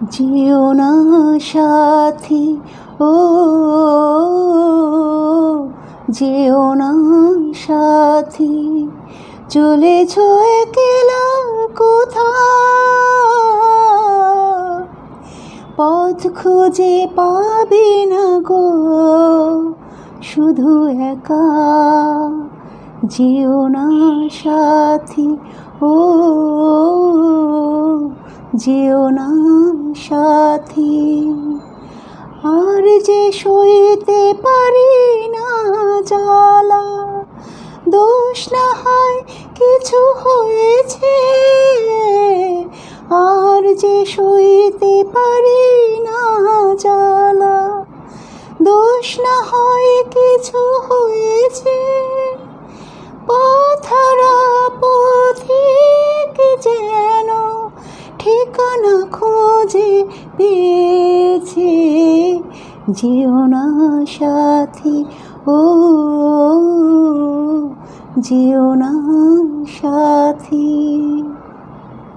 যেও না সাথী, ও যেও না সাথী, চলেছ একলা কোথাও, পথ খুঁজে পাবে না গো শুধু একা। যেও না সাথী, ও যেও না সাথী। আর যে সইতে পারি না জ্বালা, দোষ না হয় কিছু হয়েছে, আর যে সইতে পারি না জ্বালা, দোষ না হয় কিছু হয়েছে, পথহারা পথিক যেন ঠিকানা খোঁজে পেয়েছে। যেও না সাথী, ও যেও না সাথী।